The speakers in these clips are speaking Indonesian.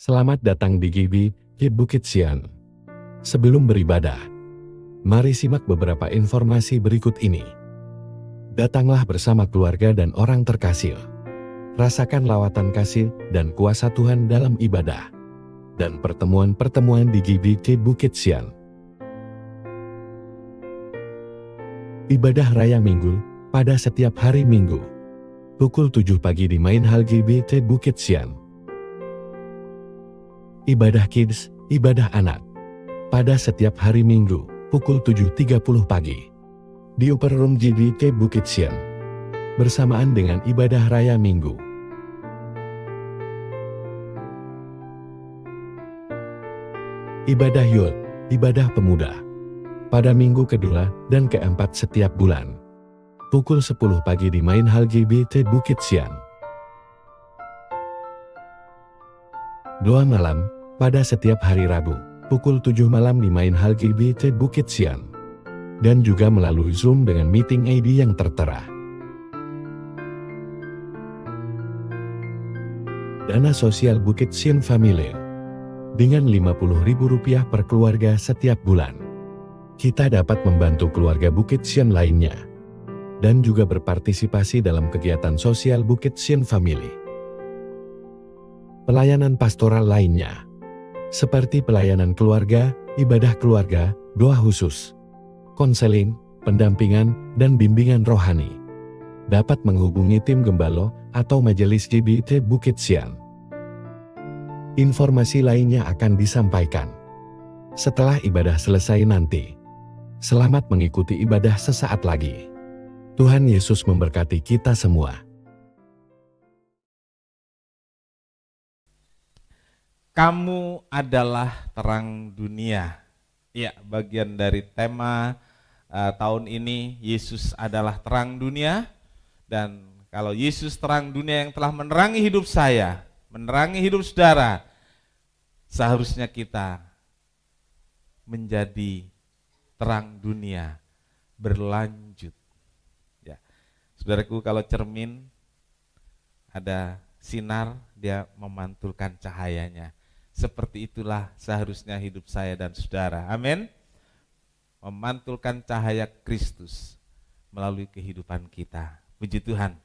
Selamat datang di GBI Bukit Sian. Sebelum beribadah, mari simak beberapa informasi berikut ini. Datanglah bersama keluarga dan orang terkasih. Rasakan lawatan kasih dan kuasa Tuhan dalam ibadah dan pertemuan-pertemuan di GBI Bukit Sian. Ibadah Raya Minggu pada setiap hari Minggu. Pukul 7 pagi di Main Hall GBI Bukit Sian. Ibadah Kids, ibadah anak. Pada setiap hari Minggu, pukul 7.30 pagi. Di Upper Room GBI Bukit Sian. Bersamaan dengan ibadah Raya Minggu. Ibadah Youth, ibadah pemuda. Pada minggu kedua dan keempat setiap bulan. Pukul 10 pagi di Main Hall GBI Bukit Sian. Doa malam, pada setiap hari Rabu, pukul 7 malam di Main Hall GBI Bukit Sian. Dan juga melalui Zoom dengan meeting ID yang tertera. Dana sosial Bukit Sian Family. Dengan Rp50.000 per keluarga setiap bulan. Kita dapat membantu keluarga Bukit Sian lainnya. Dan juga berpartisipasi dalam kegiatan sosial Bukit Sian Family. Pelayanan pastoral lainnya, seperti pelayanan keluarga, ibadah keluarga, doa khusus, konseling, pendampingan, dan bimbingan rohani. Dapat menghubungi tim Gembalo atau Majelis GBI Bukit Sian. Informasi lainnya akan disampaikan setelah ibadah selesai nanti. Selamat mengikuti ibadah sesaat lagi. Tuhan Yesus memberkati kita semua. Kamu adalah terang dunia. Ya, bagian dari tema tahun ini, Yesus adalah terang dunia. Dan kalau Yesus terang dunia yang telah menerangi hidup saya, menerangi hidup saudara, seharusnya kita menjadi terang dunia berlanjut. Ya, saudaraku, kalau cermin ada sinar, dia memantulkan cahayanya. Seperti itulah seharusnya hidup saya dan saudara. Amin. Memantulkan cahaya Kristus melalui kehidupan kita. Puji Tuhan.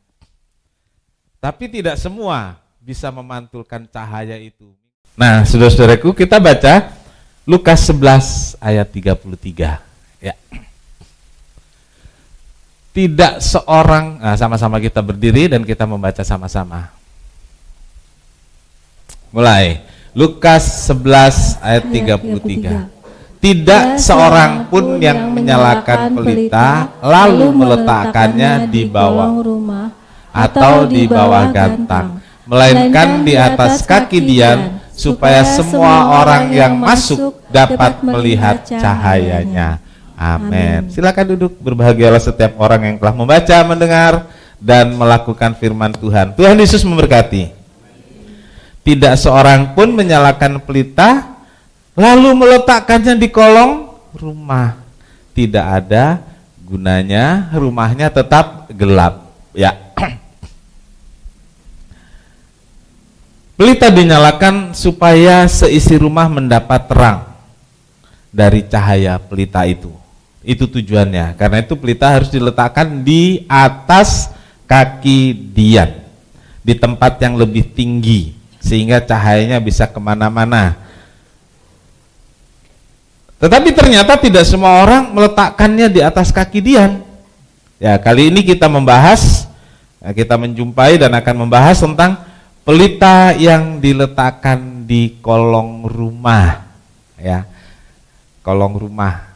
Tapi tidak semua bisa memantulkan cahaya itu. Nah, saudara-saudaraku, kita baca Lukas 11 ayat 33. Ya. Tidak seorang, sama-sama kita berdiri dan kita membaca sama-sama. Mulai. Lukas 11 ayat 33. Tidak seorang pun yang menyalakan pelita lalu meletakkannya di bawah rumah atau di bawah gantang, melainkan di atas kaki dian supaya semua orang yang masuk dapat melihat cahayanya. Amin. Silakan duduk. Berbahagialah setiap orang yang telah membaca, mendengar, dan melakukan firman Tuhan. Tuhan Yesus memberkati. Tidak seorang pun menyalakan pelita lalu meletakkannya di kolong rumah. Tidak ada gunanya, rumahnya tetap gelap. Ya. Pelita dinyalakan supaya seisi rumah mendapat terang dari cahaya pelita itu. Itu tujuannya. Karena itu pelita harus diletakkan di atas kaki dian, di tempat yang lebih tinggi, sehingga cahayanya bisa kemana-mana. Tetapi ternyata tidak semua orang meletakkannya di atas kaki dian. Ya, kali ini kita membahas, kita menjumpai dan akan membahas tentang pelita yang diletakkan di kolong rumah. Ya, kolong rumah.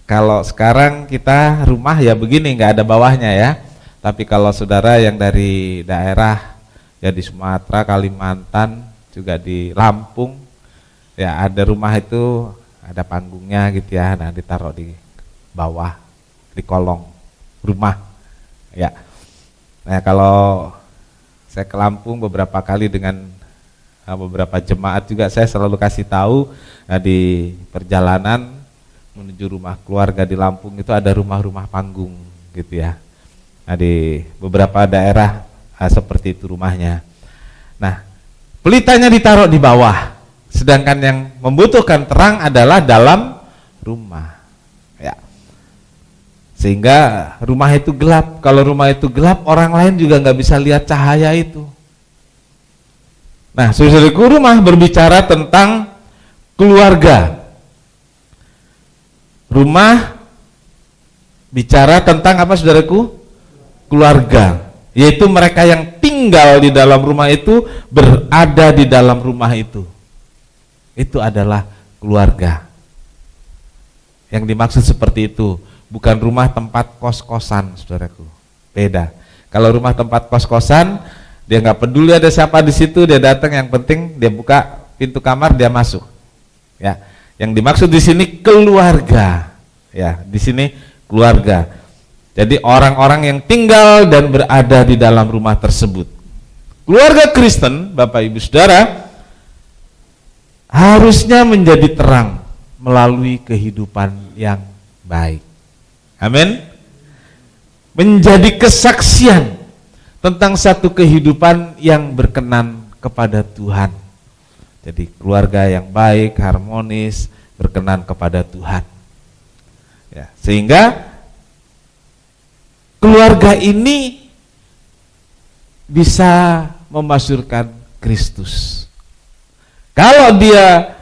Kalau sekarang kita rumah ya begini, nggak ada bawahnya ya. Tapi kalau saudara yang dari daerah, ya di Sumatera, Kalimantan, juga di Lampung, ya ada rumah itu ada panggungnya gitu ya, nah ditaruh di bawah, di kolong rumah. Ya, nah kalau saya ke Lampung beberapa kali dengan beberapa jemaat juga, saya selalu kasih tahu, nah di perjalanan menuju rumah keluarga di Lampung itu ada rumah-rumah panggung gitu ya. Nah di beberapa daerah seperti itu rumahnya. Nah, pelitanya ditaruh di bawah, sedangkan yang membutuhkan terang adalah dalam rumah. Ya. Sehingga rumah itu gelap. Kalau rumah itu gelap, orang lain juga nggak bisa lihat cahaya itu. Nah, saudaraku, rumah berbicara tentang keluarga. Rumah bicara tentang apa, saudaraku? Keluarga. Yaitu mereka yang tinggal di dalam rumah itu, berada di dalam rumah itu. Itu adalah keluarga. Yang dimaksud seperti itu, bukan rumah tempat kos-kosan, saudaraku. Beda. Kalau rumah tempat kos-kosan, dia nggak peduli ada siapa di situ, dia datang, yang penting dia buka pintu kamar, dia masuk. Ya, yang dimaksud di sini keluarga. Ya, di sini keluarga. Jadi orang-orang yang tinggal dan berada di dalam rumah tersebut. Keluarga Kristen, Bapak Ibu Saudara, harusnya menjadi terang melalui kehidupan yang baik. Amin. Menjadi kesaksian tentang satu kehidupan yang berkenan kepada Tuhan. Jadi keluarga yang baik, harmonis, berkenan kepada Tuhan. Ya, sehingga keluarga ini bisa memasyurkan Kristus. Kalau dia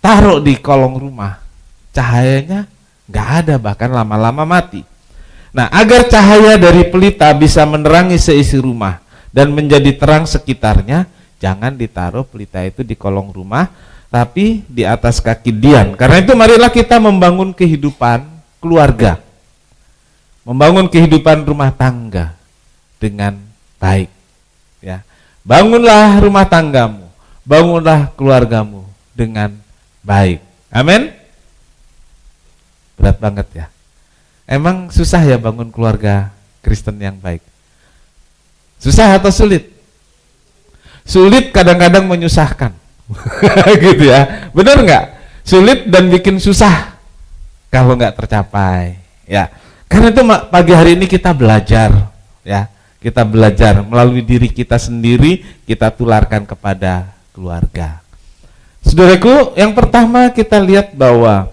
taruh di kolong rumah, cahayanya nggak ada, bahkan lama-lama mati. Nah, agar cahaya dari pelita bisa menerangi seisi rumah dan menjadi terang sekitarnya, jangan ditaruh pelita itu di kolong rumah, tapi di atas kaki dian. Karena itu marilah kita membangun kehidupan keluarga, membangun kehidupan rumah tangga dengan baik. Ya, bangunlah rumah tanggamu, bangunlah keluargamu dengan baik. Amin. Berat banget ya. Emang susah ya bangun keluarga Kristen yang baik? Susah atau sulit? Sulit, kadang-kadang menyusahkan. Gitu ya. Benar nggak? Sulit dan bikin susah kalau nggak tercapai. Ya. Karena itu pagi hari ini kita belajar, ya. Kita belajar melalui diri kita sendiri, kita tularkan kepada keluarga. Saudaraku, yang pertama kita lihat bahwa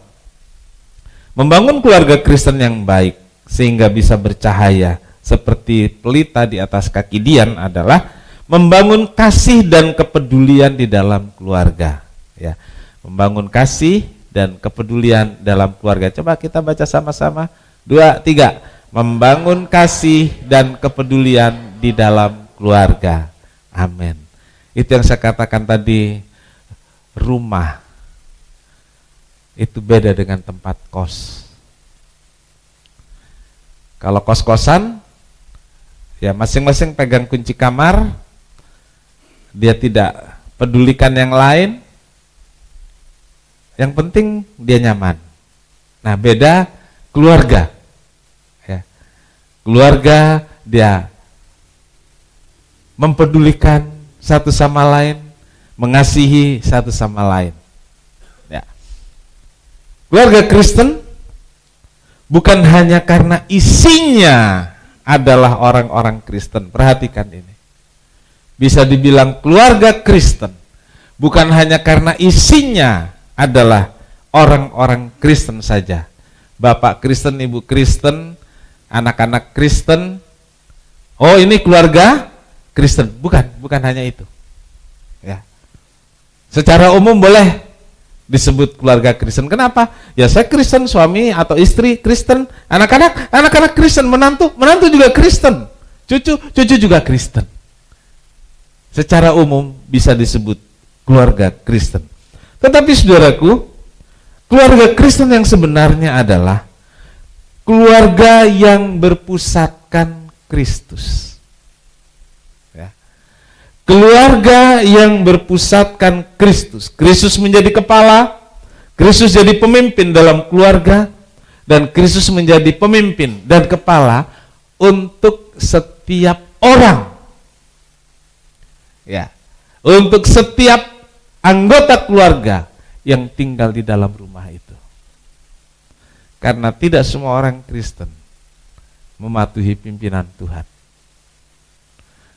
membangun keluarga Kristen yang baik sehingga bisa bercahaya seperti pelita di atas kaki dian adalah membangun kasih dan kepedulian di dalam keluarga. Ya, membangun kasih dan kepedulian dalam keluarga. Coba kita baca sama-sama. 2, 3. Membangun kasih dan kepedulian di dalam keluarga. Amin. Itu yang saya katakan tadi, rumah itu beda dengan tempat kos. Kalau kos-kosan, ya masing-masing pegang kunci kamar, dia tidak pedulikan yang lain, yang penting dia nyaman. Nah, beda keluarga. Ya. Keluarga dia mempedulikan satu sama lain, mengasihi satu sama lain. Ya. Keluarga Kristen bukan hanya karena isinya adalah orang-orang Kristen. Perhatikan ini. Bisa dibilang keluarga Kristen bukan hanya karena isinya adalah orang-orang Kristen saja. Bapak Kristen, Ibu Kristen, anak-anak Kristen. Oh, ini keluarga Kristen. Bukan hanya itu. Ya. Secara umum boleh disebut keluarga Kristen. Kenapa? Ya saya Kristen, suami atau istri Kristen, anak-anak Kristen, menantu juga Kristen, cucu juga Kristen. Secara umum bisa disebut keluarga Kristen. Tetapi saudaraku, keluarga Kristen yang sebenarnya adalah keluarga yang berpusatkan Kristus. Ya. Keluarga yang berpusatkan Kristus. Kristus menjadi kepala, Kristus jadi pemimpin dalam keluarga, dan Kristus menjadi pemimpin dan kepala untuk setiap orang. Ya, untuk setiap anggota keluarga yang tinggal di dalam rumah itu. Karena tidak semua orang Kristen mematuhi pimpinan Tuhan.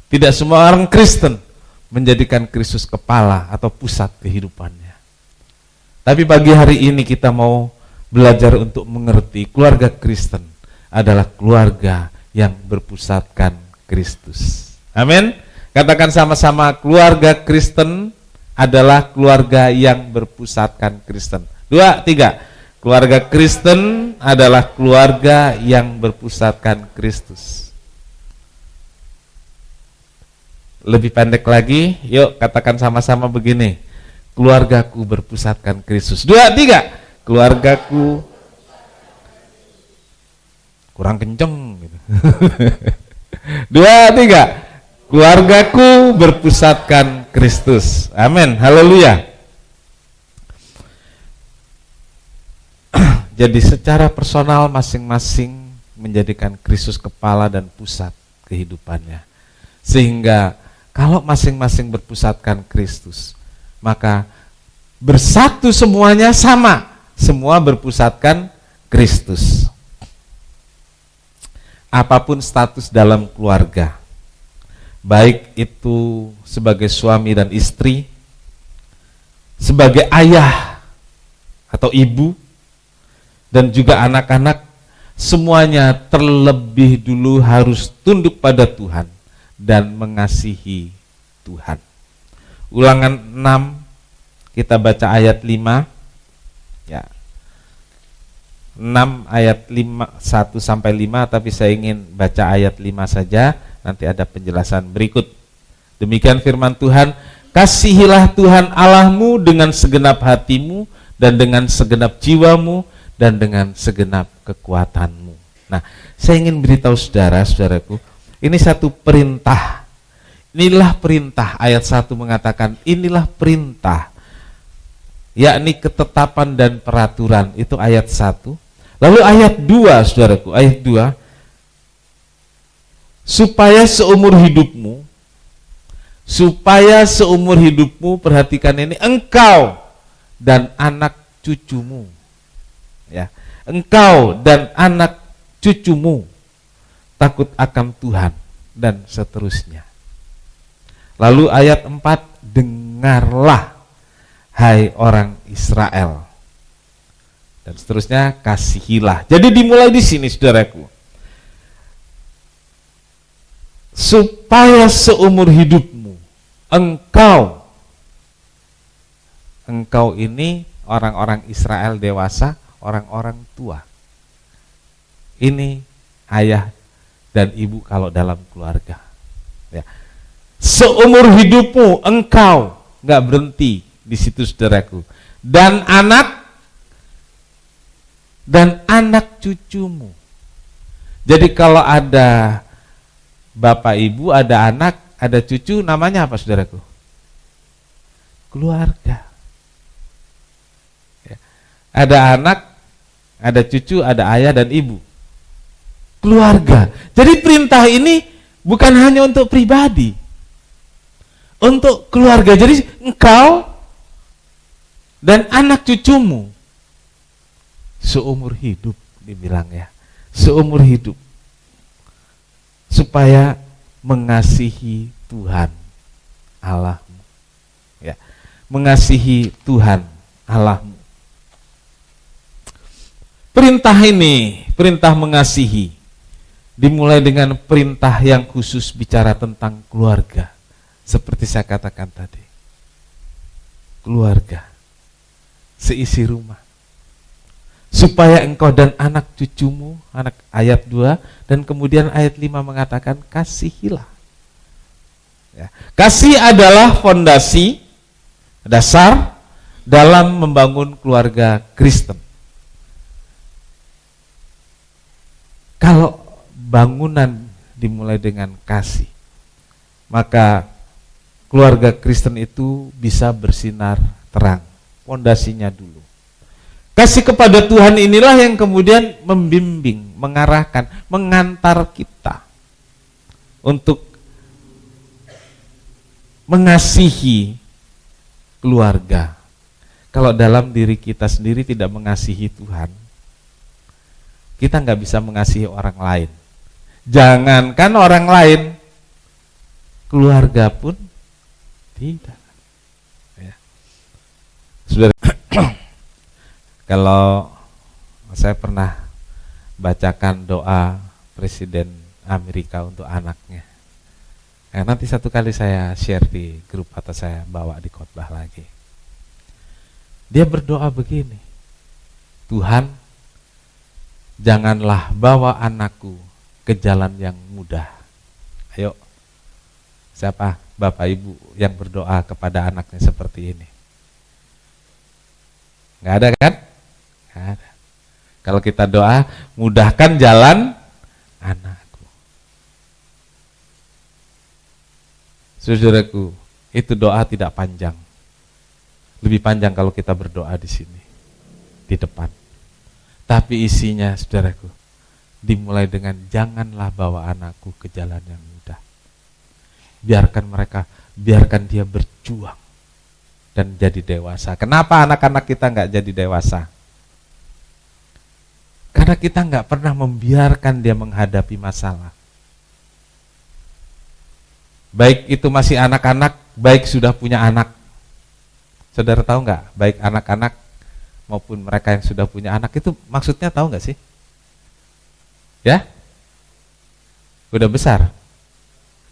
Tidak semua orang Kristen menjadikan Kristus kepala atau pusat kehidupannya. Tapi pagi hari ini kita mau belajar untuk mengerti keluarga Kristen adalah keluarga yang berpusatkan Kristus. Amin. Katakan sama-sama, keluarga Kristen adalah keluarga yang berpusatkan Kristen. 2, 3. Keluarga Kristen adalah keluarga yang berpusatkan Kristus. Lebih pendek lagi, yuk katakan sama-sama begini. Keluargaku berpusatkan Kristus. 2, 3. Keluargaku kurang kenceng gitu. 2, 3. Keluargaku berpusatkan Kristus. Amin. Haleluya. Jadi secara personal masing-masing menjadikan Kristus kepala dan pusat kehidupannya. Sehingga kalau masing-masing berpusatkan Kristus, maka bersatu semuanya sama. Semua berpusatkan Kristus. Apapun status dalam keluarga, baik itu sebagai suami dan istri, sebagai ayah atau ibu, dan juga anak-anak, semuanya terlebih dulu harus tunduk pada Tuhan dan mengasihi Tuhan. Ulangan 6, kita baca ayat 5. Ya. 6 ayat 1 sampai 5, tapi saya ingin baca ayat 5 saja, nanti ada penjelasan berikut. Demikian firman Tuhan, kasihilah Tuhan Allahmu dengan segenap hatimu dan dengan segenap jiwamu dan dengan segenap kekuatanmu. Nah, saya ingin beritahu saudara-saudaraku, ini satu perintah. Inilah perintah, ayat 1 mengatakan, inilah perintah, yakni ketetapan dan peraturan, itu ayat 1. Lalu ayat 2, saudaraku, ayat 2, supaya seumur hidupmu, perhatikan ini, engkau dan anak cucumu, ya, engkau dan anak cucumu takut akan Tuhan, dan seterusnya. Lalu ayat 4, dengarlah hai orang Israel, dan seterusnya, kasihilah. Jadi dimulai di sini, saudaraku, supaya seumur hidupmu engkau ini orang-orang Israel dewasa, orang-orang tua. Ini ayah dan ibu kalau dalam keluarga, ya. Seumur hidupmu engkau, nggak berhenti di situ, saudaraku, dan anak cucumu. Jadi kalau ada bapak ibu, ada anak, ada cucu, namanya apa, saudaraku? Keluarga. Ya. Ada anak, ada cucu, ada ayah dan ibu. Keluarga. Jadi perintah ini bukan hanya untuk pribadi, untuk keluarga. Jadi engkau dan anak cucumu seumur hidup, dibilang, ya, seumur hidup, supaya mengasihi Tuhan Allahmu, ya, mengasihi Tuhan Allahmu. Perintah ini, perintah mengasihi, dimulai dengan perintah yang khusus bicara tentang keluarga. Seperti saya katakan tadi, keluarga, seisi rumah. Supaya engkau dan anak cucumu, anak, ayat 2, dan kemudian ayat 5 mengatakan kasihilah. Ya. Kasih adalah fondasi, dasar dalam membangun keluarga Kristen. Kalau bangunan dimulai dengan kasih, maka keluarga Kristen itu bisa bersinar terang. Fondasinya dulu. Kasih kepada Tuhan inilah yang kemudian membimbing, mengarahkan, mengantar kita untuk mengasihi keluarga. Kalau dalam diri kita sendiri tidak mengasihi Tuhan, kita nggak bisa mengasihi orang lain. Jangankan orang lain, keluarga pun tidak. Ya. Saudara, kalau saya pernah bacakan doa Presiden Amerika untuk anaknya. Nanti satu kali saya share di grup atau saya bawa di khotbah lagi. Dia berdoa begini, Tuhan, janganlah bawa anakku ke jalan yang mudah. Ayo, siapa Bapak Ibu yang berdoa kepada anaknya seperti ini? Nggak ada kan? Nggak ada. Kalau kita doa, mudahkan jalan anakku. Saudaraku, itu doa tidak panjang. Lebih panjang kalau kita berdoa di sini, di depan. Tapi isinya, saudaraku, dimulai dengan janganlah bawa anakku ke jalan yang mudah. Biarkan dia berjuang dan jadi dewasa. Kenapa anak-anak kita nggak jadi dewasa? Karena kita nggak pernah membiarkan dia menghadapi masalah. Baik itu masih anak-anak, baik sudah punya anak. Saudara tahu nggak? Baik anak-anak maupun mereka yang sudah punya anak itu maksudnya tahu nggak sih? Ya? Udah besar.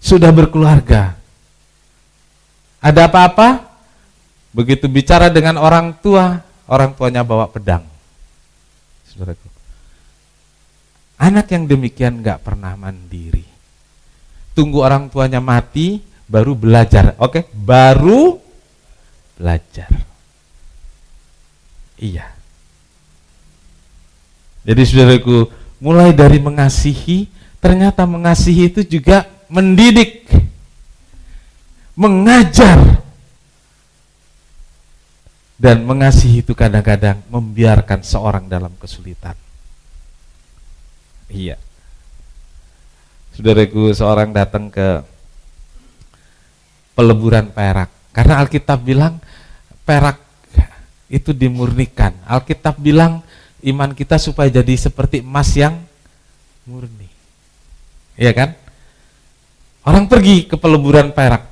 Sudah berkeluarga. Ada apa-apa? Begitu bicara dengan orang tuanya bawa pedang. Saudaraku. Anak yang demikian nggak pernah mandiri. Tunggu orang tuanya mati, baru belajar. Oke, baru belajar. Iya. Jadi saudaraku, mulai dari mengasihi, ternyata mengasihi itu juga mendidik, mengajar. Dan mengasihi itu kadang-kadang membiarkan seorang dalam kesulitan. Iya. Saudaraku, seorang datang ke peleburan perak. Karena Alkitab bilang perak itu dimurnikan. Alkitab bilang iman kita supaya jadi seperti emas yang murni. Iya kan? Orang pergi ke peleburan perak.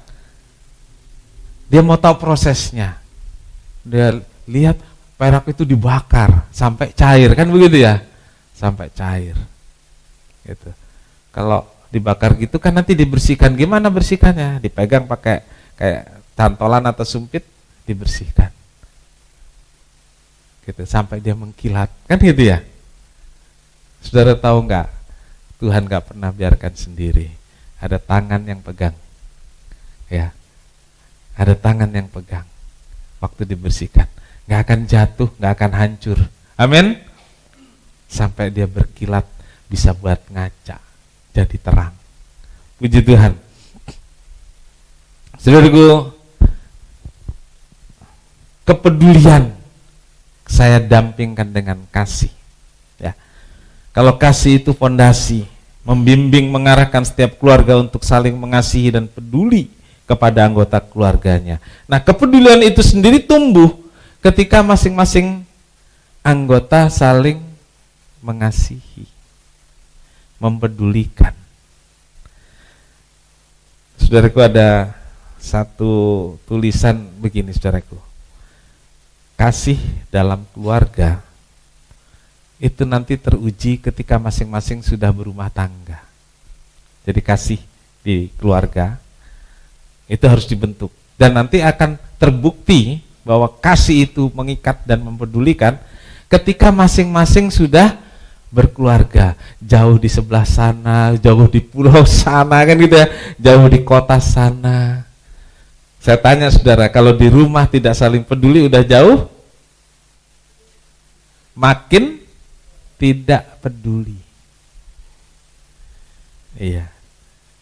Dia mau tahu prosesnya. Dia lihat perak itu dibakar sampai cair, kan begitu ya? Sampai cair. Gitu. Kalau dibakar gitu kan nanti dibersihkan. Gimana bersihkannya? Dipegang pakai kayak cantolan atau sumpit, dibersihkan. Gitu, sampai dia mengkilat. Kan gitu ya? Saudara tahu nggak? Tuhan nggak pernah biarkan sendiri. Ada tangan yang pegang. Ya. Ada tangan yang pegang. Waktu dibersihkan. Nggak akan jatuh, nggak akan hancur. Amin. Sampai dia berkilat, bisa buat ngaca, jadi terang. Puji Tuhan. Saudaraku, kepedulian saya dampingkan dengan kasih. Ya. Kalau kasih itu fondasi, membimbing, mengarahkan setiap keluarga untuk saling mengasihi dan peduli kepada anggota keluarganya. Nah, kepedulian itu sendiri tumbuh ketika masing-masing anggota saling mengasihi, mempedulikan. Saudaraku, ada satu tulisan begini, saudaraku. Kasih dalam keluarga itu nanti teruji ketika masing-masing sudah berumah tangga. Jadi kasih di keluarga itu harus dibentuk. Dan nanti akan terbukti bahwa kasih itu mengikat dan mempedulikan ketika masing-masing sudah berkeluarga, jauh di sebelah sana, jauh di pulau sana, kan gitu ya, jauh di kota sana. Saya tanya saudara, kalau di rumah tidak saling peduli, udah jauh, makin tidak peduli. Iya.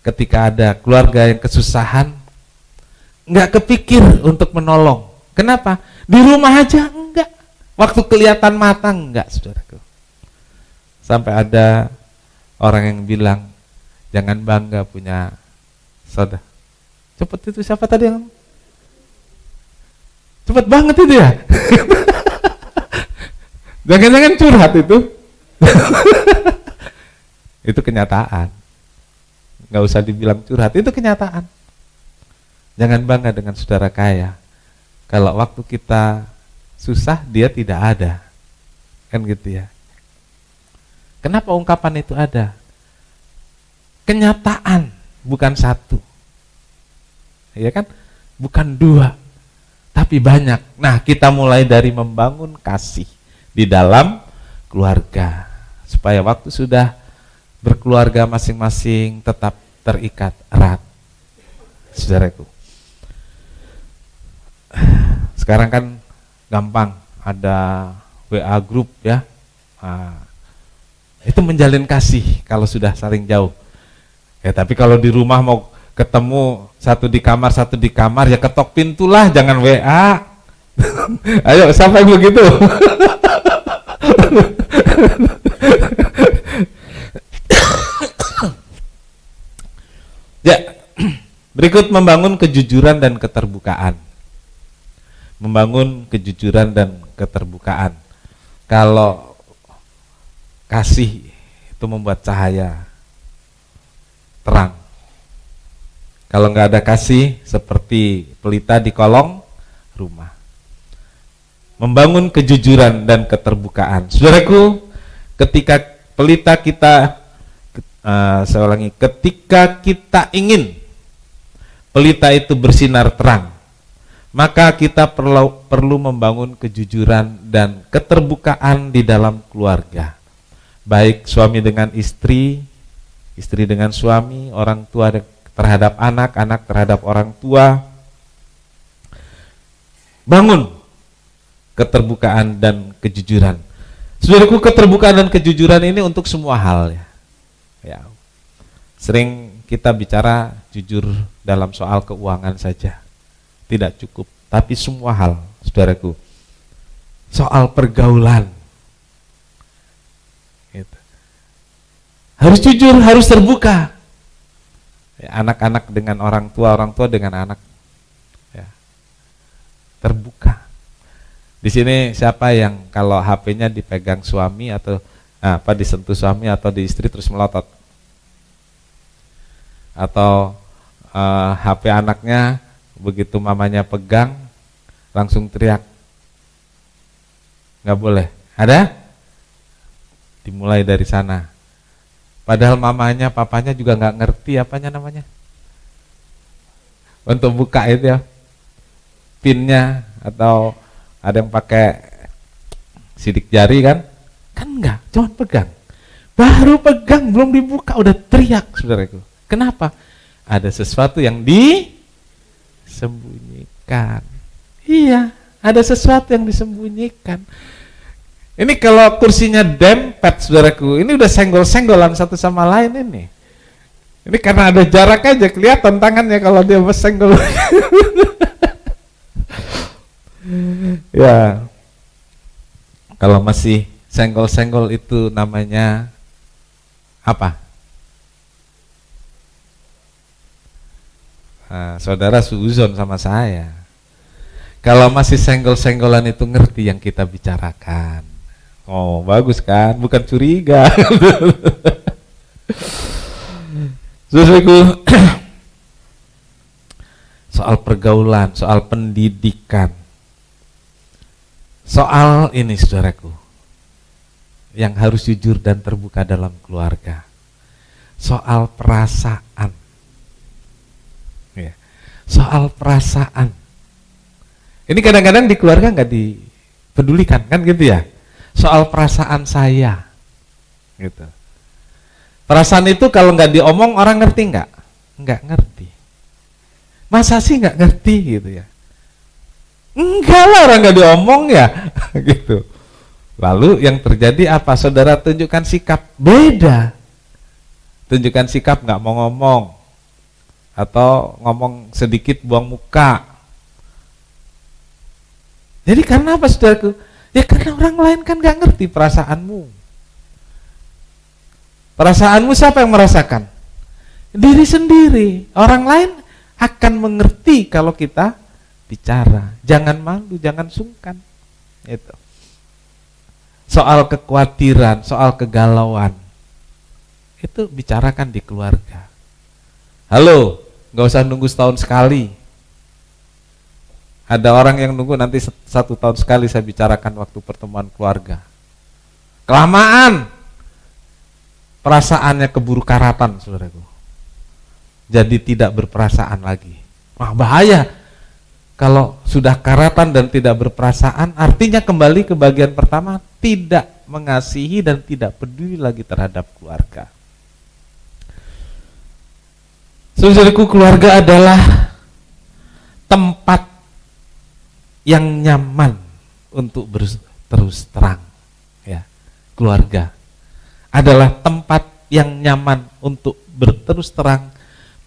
Ketika ada keluarga yang kesusahan, nggak kepikir untuk menolong. Kenapa? Di rumah aja enggak. Waktu kelihatan mata enggak, saudaraku. Sampai ada orang yang bilang, jangan bangga punya saudara. Cepet itu siapa tadi yang? Cepet banget itu ya. Jangan-jangan curhat itu. Itu kenyataan. Nggak usah dibilang curhat, itu kenyataan. Jangan bangga dengan saudara kaya. Kalau waktu kita susah, dia tidak ada. Kan gitu ya. Kenapa ungkapan itu ada? Kenyataan, bukan satu. Ya kan? Bukan dua, tapi banyak. Nah, kita mulai dari membangun kasih di dalam keluarga. Supaya waktu sudah berkeluarga masing-masing tetap terikat erat. Saudaraku. Sekarang kan gampang, ada WA group ya. Nah, itu menjalin kasih kalau sudah saling jauh. Ya, tapi kalau di rumah mau ketemu satu di kamar ya ketok pintu lah, jangan WA. Ayo, siapa yang begitu? Ya, berikut membangun kejujuran dan keterbukaan. Membangun kejujuran dan keterbukaan. Kalau kasih itu membuat cahaya terang. Kalau nggak ada kasih, seperti pelita di kolong rumah. Membangun kejujuran dan keterbukaan. Saudaraku, ketika pelita kita, saya ulangi, ketika kita ingin pelita itu bersinar terang, maka kita perlu membangun kejujuran dan keterbukaan di dalam keluarga. Baik suami dengan istri, istri dengan suami, orang tua terhadap anak, anak terhadap orang tua. Bangun keterbukaan dan kejujuran. Saudaraku, keterbukaan dan kejujuran ini untuk semua hal ya. Ya. Sering kita bicara jujur dalam soal keuangan saja. Tidak cukup, tapi semua hal, saudaraku. Soal pergaulan. Gitu. Harus jujur, harus terbuka. Anak-anak dengan orang tua dengan anak, ya, terbuka. Di sini siapa yang kalau HP-nya dipegang suami atau disentuh suami atau di istri terus melotot? Atau HP anaknya begitu mamanya pegang langsung teriak? Nggak boleh. Ada? Dimulai dari sana. Padahal mamanya, papanya juga nggak ngerti apanya namanya. Untuk buka itu ya, pinnya, atau ada yang pakai sidik jari kan? Kan enggak, cuma pegang. Baru pegang, belum dibuka udah teriak, saudaraku. Kenapa? Ada sesuatu yang disembunyikan. Iya, ada sesuatu yang disembunyikan. Ini kalau kursinya dempet, saudaraku, ini udah senggol-senggolan satu sama lain ini. Ini karena ada jarak aja kelihatan tangannya kalau dia bersenggol. Ya, kalau masih senggol-senggol itu namanya apa? Nah, saudara suzon sama saya. Kalau masih senggol-senggolan itu ngerti yang kita bicarakan. Oh, bagus kan? Bukan curiga. Saudaraku, soal pergaulan, soal pendidikan, soal ini saudaraku, yang harus jujur dan terbuka dalam keluarga. Soal perasaan. Ya. Soal perasaan. Ini kadang-kadang di keluarga nggak dipedulikan kan gitu ya. Soal perasaan saya, gitu. Perasaan itu kalau nggak diomong orang ngerti nggak? Nggak ngerti. Masa sih nggak ngerti gitu ya? Enggak lah, orang nggak diomong ya, gitu. Lalu yang terjadi apa? Saudara tunjukkan sikap beda. Tunjukkan sikap nggak mau ngomong, atau ngomong sedikit buang muka. Jadi karena apa, saudaraku? Ya karena orang lain kan gak ngerti perasaanmu. Perasaanmu siapa yang merasakan? Diri sendiri. Orang lain akan mengerti kalau kita bicara. Jangan malu, jangan sungkan. Itu. Soal kekhawatiran, soal kegalauan, itu bicarakan di keluarga. Halo, gak usah nunggu setahun sekali. Ada orang yang nunggu nanti 1 tahun sekali saya bicarakan waktu pertemuan keluarga. Kelamaan, perasaannya keburu karatan, saudaraku. Jadi tidak berperasaan lagi. Wah, bahaya. Kalau sudah karatan dan tidak berperasaan, artinya kembali ke bagian pertama, tidak mengasihi dan tidak peduli lagi terhadap keluarga. Saudaraku, keluarga adalah tempat yang nyaman untuk terus terang. Ya, keluarga adalah tempat yang nyaman untuk berterus terang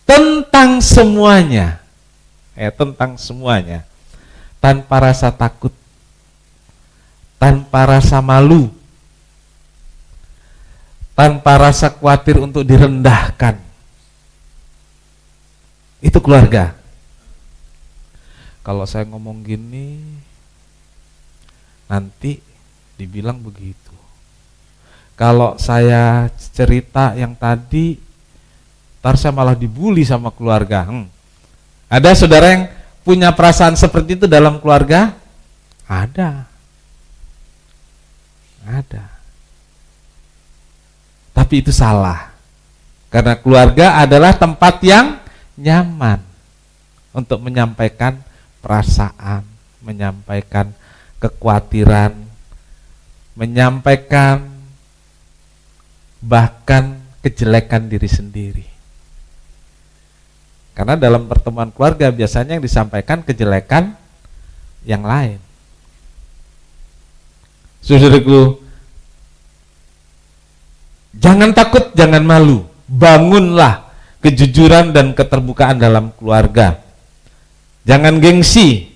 tentang semuanya. Ya, tentang semuanya. Tanpa rasa takut, tanpa rasa malu, tanpa rasa khawatir untuk direndahkan. Itu keluarga. Kalau saya ngomong gini, nanti dibilang begitu. Kalau saya cerita yang tadi, ntar saya malah dibully sama keluarga. Ada saudara yang punya perasaan seperti itu dalam keluarga? Ada. Tapi itu salah. Karena keluarga adalah tempat yang nyaman untuk menyampaikan perasaan, menyampaikan kekhawatiran, menyampaikan bahkan kejelekan diri sendiri. Karena dalam pertemuan keluarga biasanya yang disampaikan kejelekan yang lain. Saudaraku, jangan takut, jangan malu. Bangunlah kejujuran dan keterbukaan dalam keluarga. Jangan gengsi.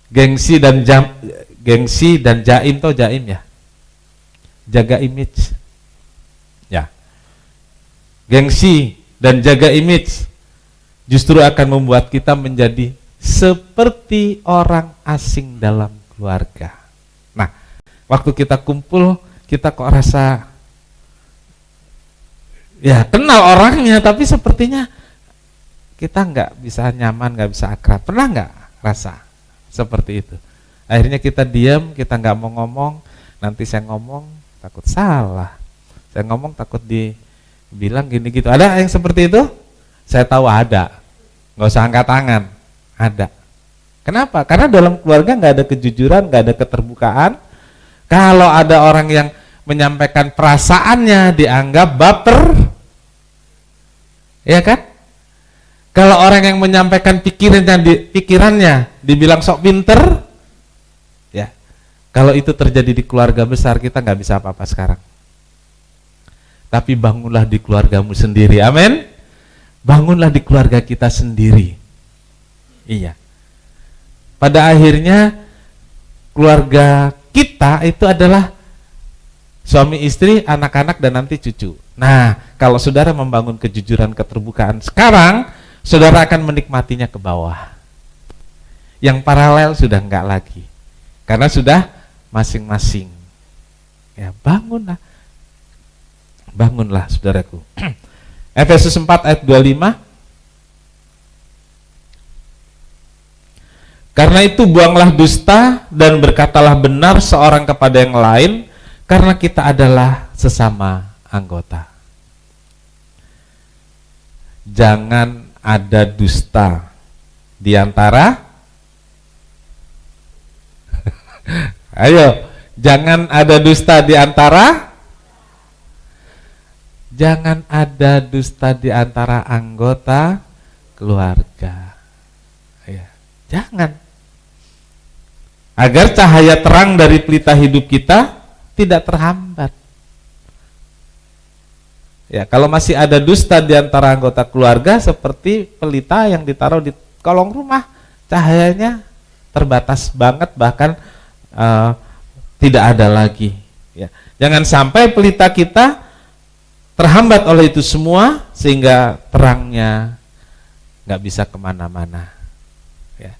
Gengsi dan jaim atau jaim ya. Jaga image. Ya. Gengsi dan jaga image justru akan membuat kita menjadi seperti orang asing dalam keluarga. Nah, waktu kita kumpul, kita kok rasa ya kenal orangnya, tapi sepertinya kita nggak bisa nyaman, nggak bisa akrab. Pernah nggak rasa seperti itu? Akhirnya kita diam, kita nggak mau ngomong. Nanti saya ngomong takut salah, saya ngomong takut dibilang gini gitu. Ada yang seperti itu? Saya tahu ada. Nggak usah angkat tangan. Ada. Kenapa? Karena dalam keluarga nggak ada kejujuran, nggak ada keterbukaan. Kalau ada orang yang menyampaikan perasaannya dianggap baper, ya kan? Kalau orang yang menyampaikan pikirannya dibilang sok pinter, ya. Kalau itu terjadi di keluarga besar, kita nggak bisa apa-apa sekarang. Tapi bangunlah di keluargamu sendiri, amin. Bangunlah di keluarga kita sendiri. Iya. Pada akhirnya keluarga kita itu adalah suami istri, anak-anak, dan nanti cucu. Nah, kalau saudara membangun kejujuran, keterbukaan sekarang, saudara akan menikmatinya ke bawah. Yang paralel sudah enggak lagi. Karena sudah masing-masing. Ya, bangunlah. Bangunlah, saudaraku. Efesus 4 ayat 25. Karena itu buanglah dusta dan berkatalah benar seorang kepada yang lain, karena kita adalah sesama anggota. Jangan ada dusta di antara ayo, jangan ada dusta di antara anggota keluarga. Ya, jangan. Agar cahaya terang dari pelita hidup kita tidak terhambat. Ya, kalau masih ada dusta di antara anggota keluarga, seperti pelita yang ditaruh di kolong rumah, cahayanya terbatas banget, bahkan tidak ada lagi. Ya, jangan sampai pelita kita terhambat oleh itu semua sehingga terangnya nggak bisa kemana-mana. Ya,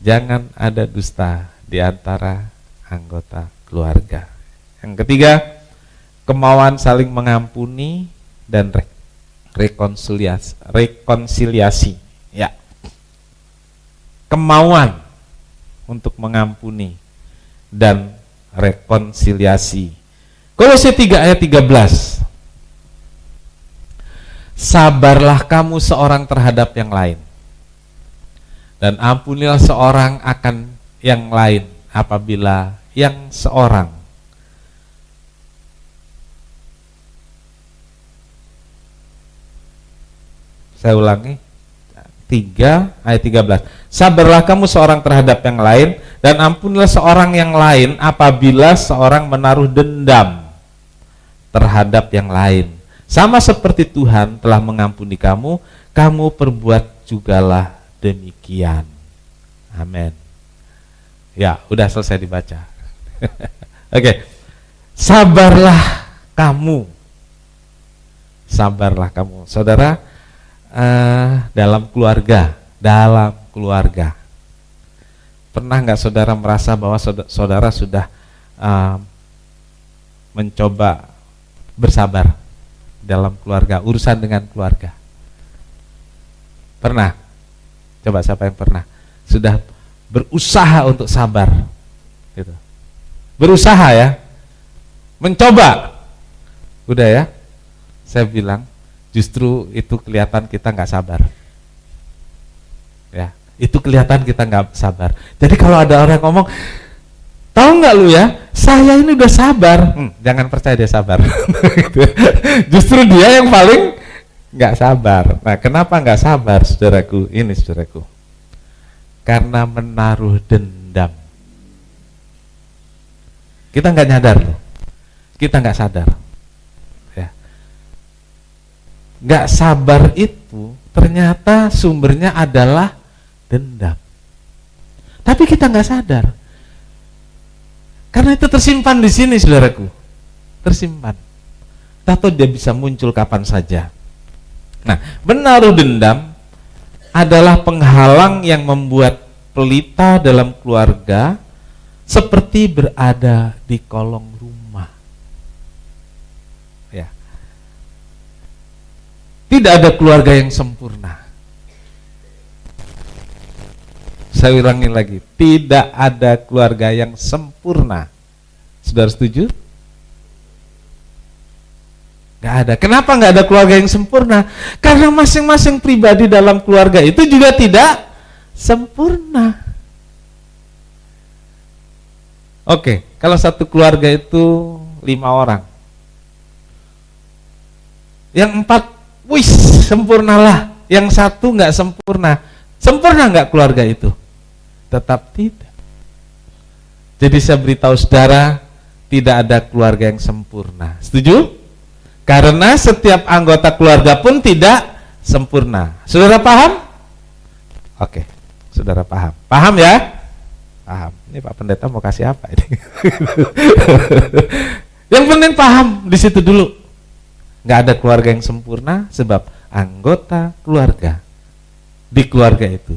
jangan ada dusta di antara anggota keluarga. Yang ketiga, kemauan saling mengampuni dan rekonsiliasi. Ya. kemauan untuk mengampuni dan rekonsiliasi. Kolose 3 ayat 13. Sabarlah kamu seorang terhadap yang lain, dan ampunilah seorang akan yang lain apabila yang seorang saya ulangi 3 ayat 13. Sabarlah kamu seorang terhadap yang lain, dan ampunilah seorang yang lain apabila seorang menaruh dendam terhadap yang lain. Sama seperti Tuhan telah mengampuni kamu, kamu perbuat jugalah demikian. Amin. Ya, udah selesai dibaca. Oke. Sabarlah kamu. Sabarlah kamu. Saudara, dalam keluarga, pernah nggak saudara merasa bahwa saudara sudah mencoba bersabar dalam keluarga, urusan dengan keluarga? Pernah? Coba siapa yang pernah? Sudah berusaha untuk sabar gitu. Berusaha ya, mencoba. Udah ya, saya bilang justru itu kelihatan kita nggak sabar. Ya, itu kelihatan kita nggak sabar. Jadi kalau ada orang ngomong, tahu nggak lu ya, saya ini udah sabar, jangan percaya dia sabar. Justru dia yang paling nggak sabar. Nah, kenapa nggak sabar, saudaraku? Ini saudaraku, karena menaruh dendam. Kita nggak nyadar loh, kita nggak sadar. Gak sabar itu ternyata sumbernya adalah dendam. Tapi kita gak sadar. Karena itu tersimpan di sini, saudaraku. Tersimpan. Tahu dia bisa muncul kapan saja. Nah, menaruh dendam adalah penghalang yang membuat pelita dalam keluarga seperti berada di kolong rumah. Tidak ada keluarga yang sempurna. Saya ulangi lagi, tidak ada keluarga yang sempurna. Saudara setuju? Gak ada. Kenapa gak ada keluarga yang sempurna? Karena masing-masing pribadi dalam keluarga itu juga tidak sempurna. Oke, kalau satu keluarga itu 5 orang, yang 4 wih, sempurnalah. Yang 1 nggak sempurna. Sempurna nggak keluarga itu? Tetap tidak. Jadi saya beritahu saudara, tidak ada keluarga yang sempurna. Setuju? Karena setiap anggota keluarga pun tidak sempurna. Saudara paham? Oke, saudara paham. Paham ya? Paham. Ini Pak Pendeta mau kasih apa ini? Yang penting paham di situ dulu. Nggak ada keluarga yang sempurna, sebab anggota keluarga di keluarga itu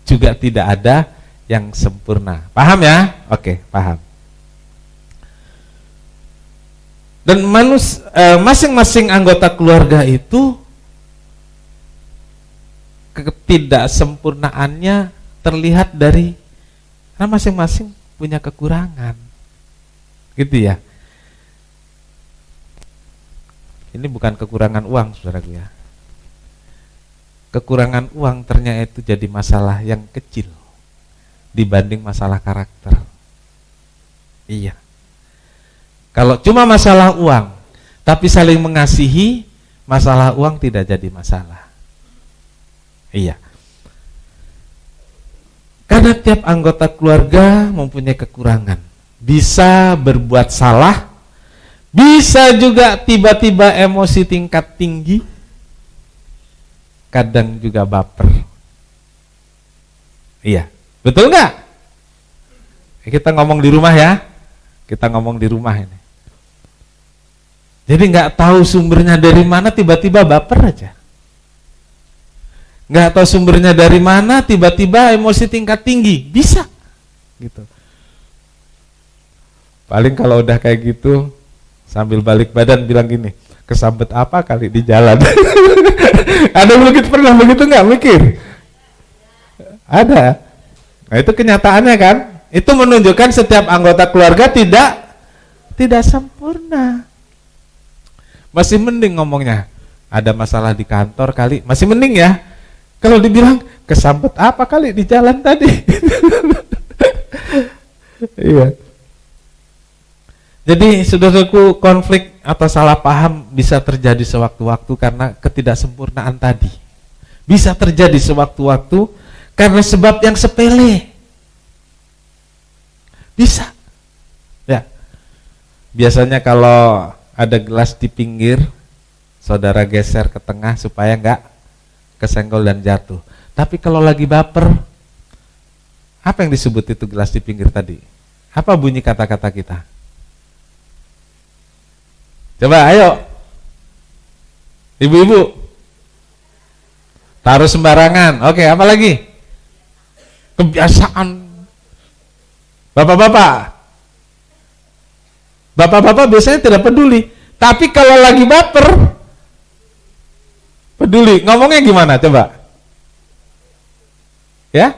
juga tidak ada yang sempurna. Paham ya? Oke, paham. Dan masing-masing anggota keluarga itu ketidaksempurnaannya terlihat dari karena masing-masing punya kekurangan. Gitu ya. Ini bukan kekurangan uang, saudaraku ya. Kekurangan uang ternyata itu jadi masalah yang kecil dibanding masalah karakter. Iya. Kalau cuma masalah uang, tapi saling mengasihi, masalah uang tidak jadi masalah. Iya. Karena tiap anggota keluarga mempunyai kekurangan, bisa berbuat salah, bisa juga tiba-tiba emosi tingkat tinggi, kadang juga baper. Iya, betul nggak? Kita ngomong di rumah ya, kita ngomong di rumah ini. Jadi nggak tahu sumbernya dari mana, tiba-tiba baper aja. Nggak tahu sumbernya dari mana, tiba-tiba emosi tingkat tinggi, bisa, gitu. Paling kalau udah kayak gitu, sambil balik badan bilang gini, kesambet apa kali di jalan. Ada begitu, pernah begitu nggak mikir? Ada. Nah, itu kenyataannya kan? Itu menunjukkan setiap anggota keluarga tidak sempurna. Masih mending ngomongnya, ada masalah di kantor kali, masih mending ya. Kalau dibilang kesambet apa kali di jalan tadi. Iya. Jadi saudaraku, konflik atau salah paham bisa terjadi sewaktu-waktu karena ketidaksempurnaan tadi. Bisa terjadi sewaktu-waktu karena sebab yang sepele. Bisa. Ya. Biasanya kalau ada gelas di pinggir, saudara geser ke tengah supaya enggak kesenggol dan jatuh. Tapi kalau lagi baper, apa yang disebut itu gelas di pinggir tadi? Apa bunyi kata-kata kita? Coba ayo. Ibu-ibu. Taruh sembarangan. Oke, apa lagi? Kebiasaan. Bapak-bapak. Bapak-bapak biasanya tidak peduli. Tapi kalau lagi baper, peduli. Ngomongnya gimana? Coba. Ya?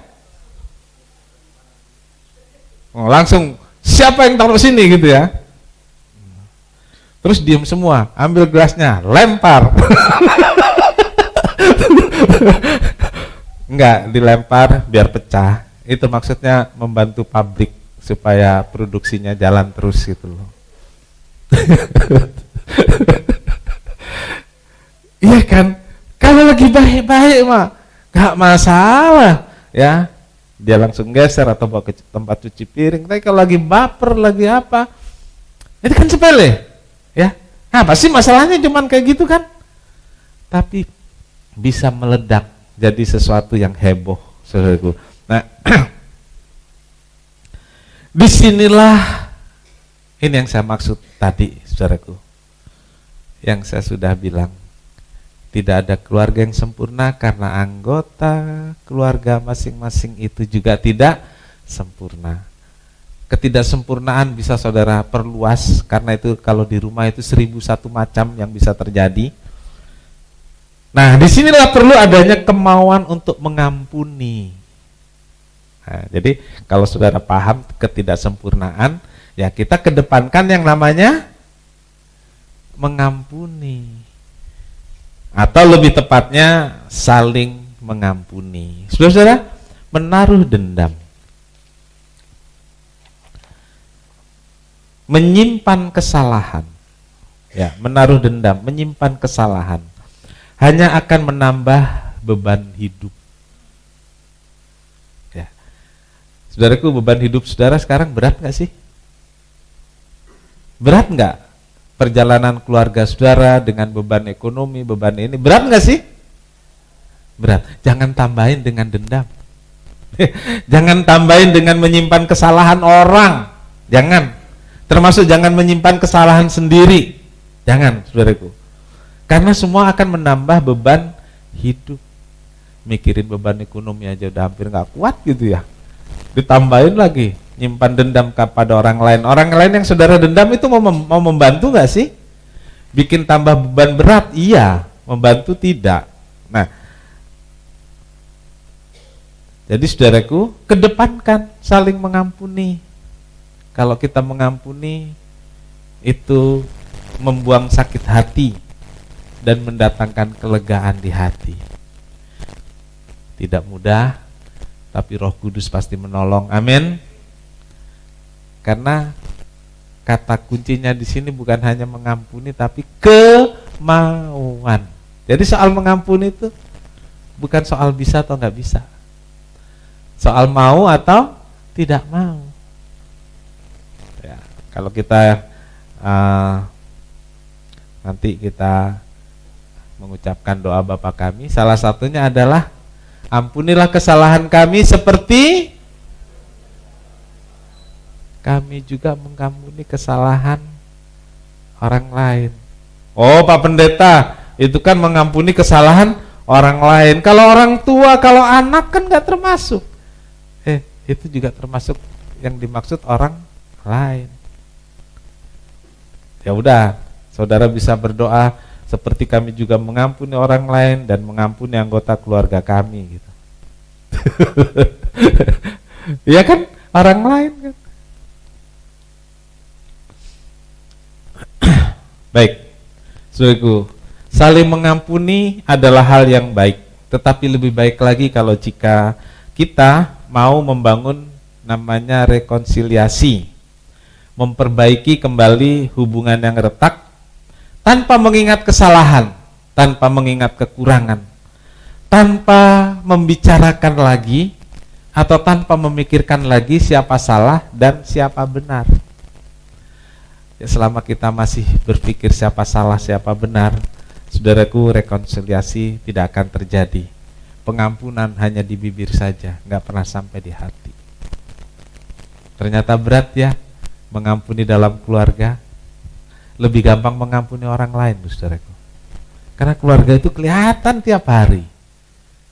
Oh, langsung siapa yang taruh sini gitu ya? Terus diem semua, ambil gelasnya, lempar. Enggak, dilempar biar pecah. Itu maksudnya membantu pabrik supaya produksinya jalan terus gitu loh. Iya kan? Kalau lagi baik-baik mah gak masalah ya. Dia langsung geser atau bawa ke tempat cuci piring. Tapi kalau lagi baper, lagi apa, itu kan sepele ya. Nah pasti masalahnya cuman kayak gitu kan. Tapi bisa meledak jadi sesuatu yang heboh, saudaraku. Nah, disinilah ini yang saya maksud tadi, saudaraku. Yang saya sudah bilang, tidak ada keluarga yang sempurna karena anggota keluarga masing-masing itu juga tidak sempurna. Ketidaksempurnaan bisa saudara perluas, karena itu kalau di rumah itu 1001 macam yang bisa terjadi. Nah, disinilah perlu adanya kemauan untuk mengampuni. Nah, jadi kalau saudara paham ketidaksempurnaan, ya kita kedepankan yang namanya mengampuni. Atau lebih tepatnya saling mengampuni. Saudara-saudara, menaruh dendam, menyimpan kesalahan, ya, menaruh dendam, menyimpan kesalahan, hanya akan menambah beban hidup. Ya. Saudaraku, beban hidup saudara sekarang berat nggak sih? Berat nggak? Perjalanan keluarga saudara dengan beban ekonomi, beban ini, berat nggak sih? Berat. Jangan tambahin dengan dendam. Jangan tambahin dengan menyimpan kesalahan orang. Jangan. Termasuk jangan menyimpan kesalahan sendiri. Jangan, saudaraku. Karena semua akan menambah beban hidup. Mikirin beban ekonomi aja udah hampir nggak kuat gitu ya. Ditambahin lagi, nyimpan dendam kepada orang lain. Orang lain yang saudara dendam itu mau membantu nggak sih? Bikin tambah beban berat? Iya. Membantu tidak. Nah, jadi saudaraku, kedepankan saling mengampuni. Kalau kita mengampuni, itu membuang sakit hati dan mendatangkan kelegaan di hati. Tidak mudah, tapi Roh Kudus pasti menolong. Amin. Karena kata kuncinya di sini bukan hanya mengampuni, tapi kemauan. Jadi soal mengampuni itu bukan soal bisa atau nggak bisa, soal mau atau tidak mau. Ya, kalau kita nanti kita mengucapkan doa Bapa kami, salah satunya adalah ampunilah kesalahan kami seperti kami juga mengampuni kesalahan orang lain. Oh Pak Pendeta, itu kan mengampuni kesalahan orang lain. Kalau orang tua, kalau anak kan gak termasuk. Itu juga termasuk yang dimaksud orang lain. Ya udah, saudara bisa berdoa seperti kami juga mengampuni orang lain dan mengampuni anggota keluarga kami gitu. Iya kan? Orang lain kan. Baik, saudaraku, saling mengampuni adalah hal yang baik, tetapi lebih baik lagi kalau jika kita mau membangun namanya rekonsiliasi, memperbaiki kembali hubungan yang retak tanpa mengingat kesalahan, tanpa mengingat kekurangan, tanpa membicarakan lagi atau tanpa memikirkan lagi siapa salah dan siapa benar. Ya, selama kita masih berpikir siapa salah, siapa benar, saudaraku, rekonsiliasi tidak akan terjadi. Pengampunan hanya di bibir saja, nggak pernah sampai di hati. Ternyata berat ya mengampuni dalam keluarga. Lebih gampang mengampuni orang lain, saudaraku. Karena keluarga itu kelihatan tiap hari,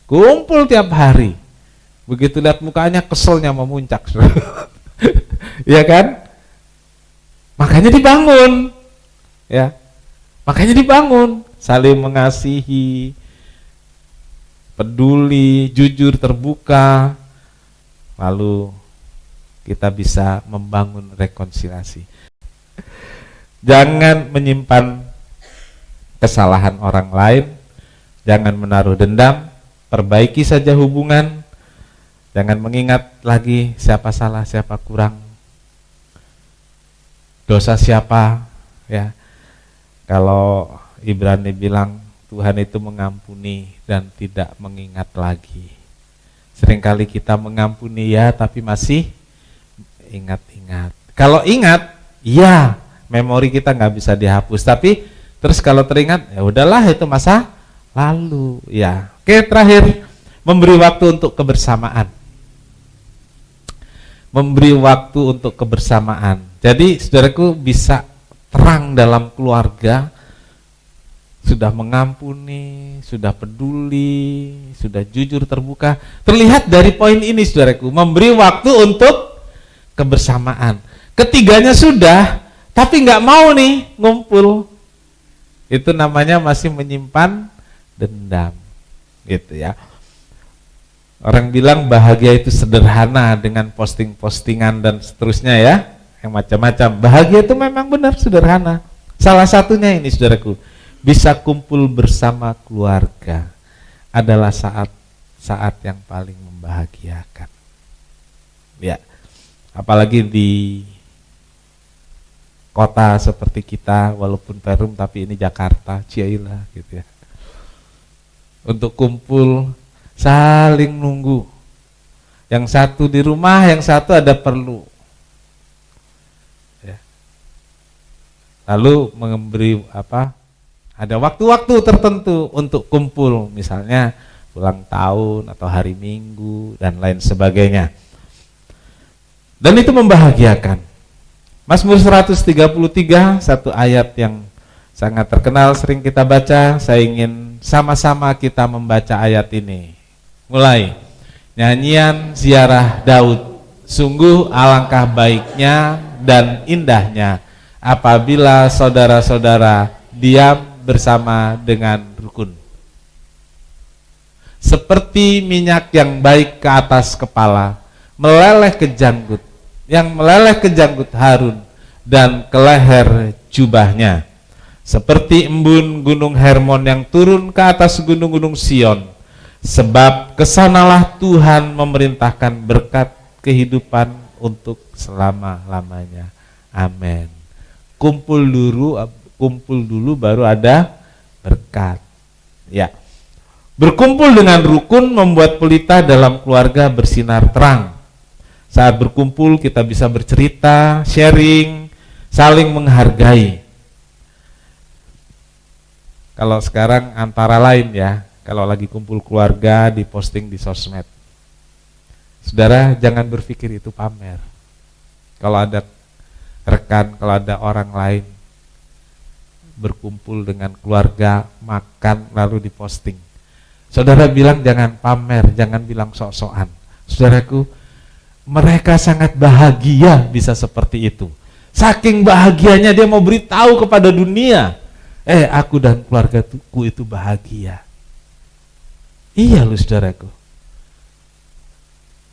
kumpul tiap hari. Begitu lihat mukanya, keselnya memuncak. Iya kan? Makanya dibangun, ya. Makanya dibangun, saling mengasihi, peduli, jujur, terbuka, lalu kita bisa membangun rekonsiliasi. Jangan menyimpan kesalahan orang lain, jangan menaruh dendam, perbaiki saja hubungan, jangan mengingat lagi siapa salah, siapa kurang, dosa siapa, ya. Kalau Ibrani bilang Tuhan itu mengampuni dan tidak mengingat lagi. Seringkali kita mengampuni ya, tapi masih ingat-ingat. Kalau ingat, iya, memori kita nggak bisa dihapus. Tapi terus kalau teringat, ya udahlah itu masa lalu, ya. Oke, terakhir, memberi waktu untuk kebersamaan. Memberi waktu untuk kebersamaan. Jadi saudaraku bisa terang dalam keluarga, sudah mengampuni, sudah peduli, sudah jujur terbuka. Terlihat dari poin ini saudaraku, memberi waktu untuk kebersamaan. Ketiganya sudah, tapi nggak mau nih ngumpul. Itu namanya masih menyimpan dendam, gitu ya. Orang bilang bahagia itu sederhana dengan posting-postingan dan seterusnya ya, yang macam-macam. Bahagia itu memang benar sederhana. Salah satunya ini saudaraku, bisa kumpul bersama keluarga adalah saat yang paling membahagiakan. Ya, apalagi di kota seperti kita, walaupun Perum tapi ini Jakarta, ciailah gitu ya. Untuk kumpul, saling nunggu. Yang satu di rumah, yang satu ada perlu. Ya. Lalu memberi ada waktu-waktu tertentu untuk kumpul, misalnya ulang tahun atau hari Minggu dan lain sebagainya. Dan itu membahagiakan. Mazmur 133, satu ayat yang sangat terkenal, sering kita baca. Saya ingin sama-sama kita membaca ayat ini. Mulai, nyanyian ziarah Daud, sungguh alangkah baiknya dan indahnya apabila saudara-saudara diam bersama dengan rukun. Seperti minyak yang baik ke atas kepala, meleleh ke janggut, yang meleleh ke janggut Harun dan ke leher jubahnya. Seperti embun gunung Hermon yang turun ke atas gunung-gunung Sion. Sebab kesanalah Tuhan memerintahkan berkat kehidupan untuk selama-lamanya. Amin. Kumpul dulu baru ada berkat. Ya. Berkumpul dengan rukun membuat pelita dalam keluarga bersinar terang. Saat berkumpul kita bisa bercerita, sharing, saling menghargai. Kalau sekarang antara lain ya, kalau lagi kumpul keluarga diposting di sosmed. Saudara jangan berpikir itu pamer. Kalau ada rekan, kalau ada orang lain berkumpul dengan keluarga, makan lalu diposting. Saudara bilang jangan pamer, jangan bilang sok-sokan. Saudaraku, mereka sangat bahagia bisa seperti itu. Saking bahagianya dia mau beritahu kepada dunia, aku dan keluargaku itu bahagia. Iya loh saudaraku.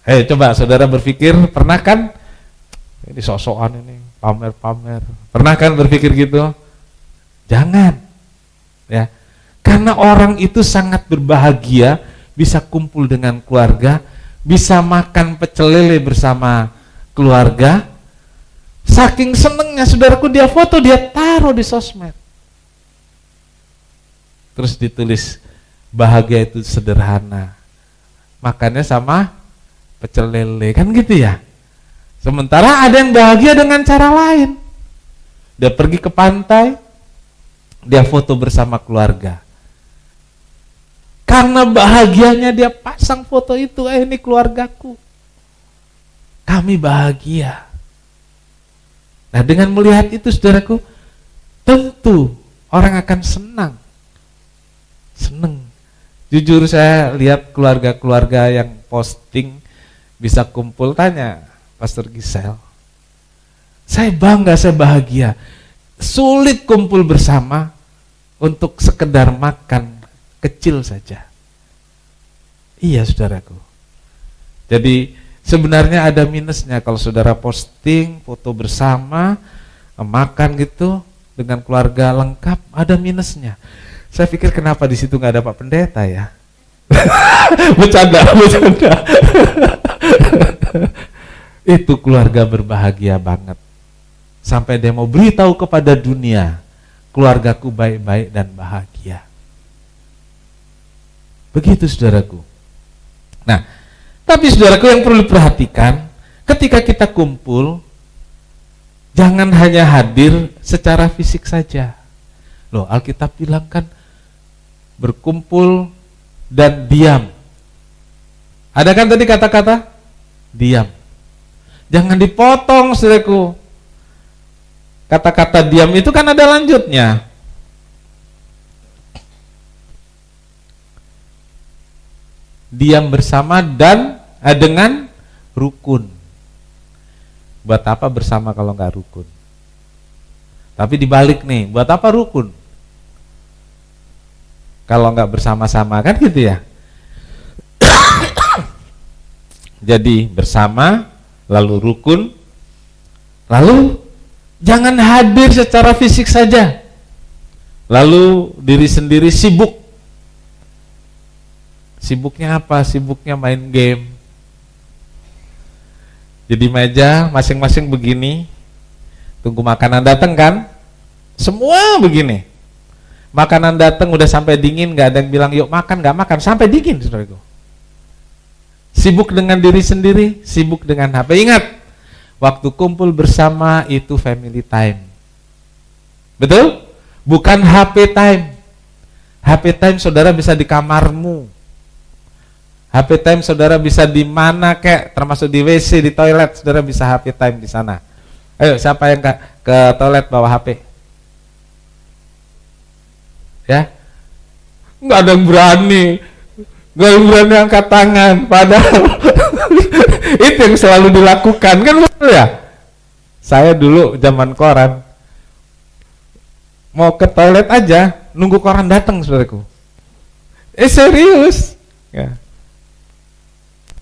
Coba saudara berpikir, pernah kan ini sok-sokan ini, pamer-pamer. Pernah kan berpikir gitu? Jangan. Ya. Karena orang itu sangat berbahagia bisa kumpul dengan keluarga, bisa makan pecel lele bersama keluarga. Saking senengnya saudaraku, dia foto, dia taruh di sosmed. Terus ditulis, bahagia itu sederhana, makannya sama pecel lele, kan gitu ya. Sementara ada yang bahagia dengan cara lain. Dia pergi ke pantai, dia foto bersama keluarga. Karena bahagianya dia pasang foto itu, ini keluargaku, kami bahagia. Nah, dengan melihat itu saudaraku, tentu orang akan senang. Jujur saya lihat keluarga-keluarga yang posting bisa kumpul, tanya Pastor Gisel, saya bangga, saya bahagia. Sulit kumpul bersama untuk sekedar makan kecil saja. Iya saudaraku. Jadi sebenarnya ada minusnya kalau saudara posting foto bersama, makan gitu dengan keluarga lengkap, ada minusnya. Saya pikir kenapa di situ nggak ada Pak Pendeta ya? Bercanda. Itu keluarga berbahagia banget. Sampai dia mau beritahu kepada dunia, keluargaku baik-baik dan bahagia. Begitu saudaraku. Nah, tapi saudaraku yang perlu diperhatikan, ketika kita kumpul, jangan hanya hadir secara fisik saja. Loh, Alkitab bilang kan, berkumpul dan diam. Ada kan tadi kata-kata diam. Jangan dipotong saudaraku. Kata-kata diam itu kan ada lanjutnya. Diam bersama dan dengan rukun. Buat apa bersama kalau nggak rukun? Tapi dibalik nih, buat apa rukun? Kalau nggak bersama-sama, kan gitu ya. Jadi bersama, lalu rukun, lalu jangan hadir secara fisik saja, lalu diri sendiri sibuk. Sibuknya apa? Sibuknya main game. Jadi meja masing-masing begini, tunggu makanan datang kan, semua begini. Makanan datang udah sampai dingin, nggak ada yang bilang yuk makan, nggak makan, sampai dingin saudaraku. Sibuk dengan diri sendiri, sibuk dengan HP. Ingat, waktu kumpul bersama itu family time. Betul? Bukan HP time. HP time saudara bisa di kamarmu. HP time saudara bisa di mana kek, termasuk di WC, di toilet, saudara bisa HP time di sana. Ayo, siapa yang ke toilet bawa HP? Ya, nggak ada yang berani, nggak ada yang berani angkat tangan. Padahal itu yang selalu dilakukan, kan betul ya? Saya dulu zaman koran, mau ke toilet aja, nunggu koran datang, saudaraku. Serius? Ya.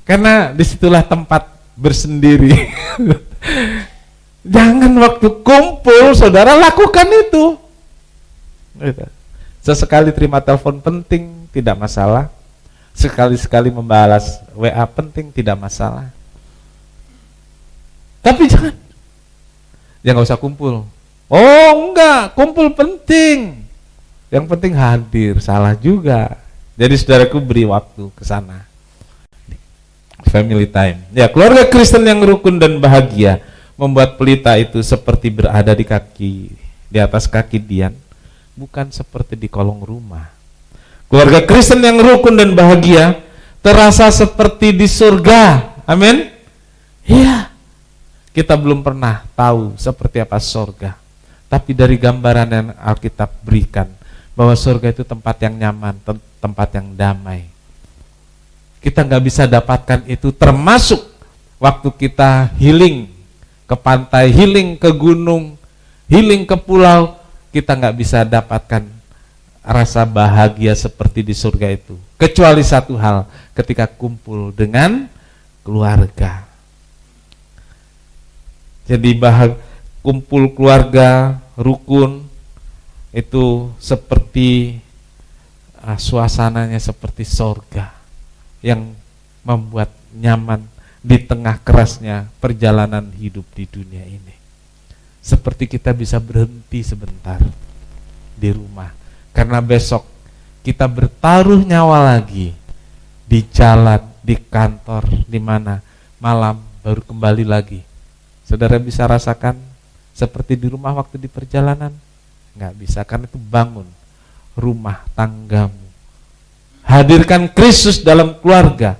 Karena disitulah tempat bersendiri. Jangan waktu kumpul, saudara lakukan itu. Sesekali terima telepon penting, tidak masalah. Sekali-sekali membalas WA penting, tidak masalah. Tapi jangan nggak usah kumpul. Oh enggak, kumpul penting. Yang penting hadir, salah juga. Jadi saudaraku beri waktu ke sana. Family time. Ya, keluarga Kristen yang rukun dan bahagia membuat pelita itu seperti berada di atas kaki Dian, bukan seperti di kolong rumah. Keluarga Kristen yang rukun dan bahagia terasa seperti di surga. Amin. Iya. Kita belum pernah tahu seperti apa surga, tapi dari gambaran yang Alkitab berikan bahwa surga itu tempat yang nyaman, tempat yang damai. Kita nggak bisa dapatkan itu, termasuk waktu kita healing ke pantai, healing ke gunung, healing ke pulau, kita nggak bisa dapatkan rasa bahagia seperti di surga itu. Kecuali satu hal, ketika kumpul dengan keluarga. Jadi kumpul keluarga, rukun, itu seperti suasananya seperti sorga yang membuat nyaman di tengah kerasnya perjalanan hidup di dunia ini. Seperti kita bisa berhenti sebentar di rumah, karena besok kita bertaruh nyawa lagi di jalan, di kantor, di mana malam baru kembali lagi. Saudara bisa rasakan seperti di rumah waktu di perjalanan? Nggak bisa, karena itu bangun rumah tanggamu. Hadirkan Kristus dalam keluarga,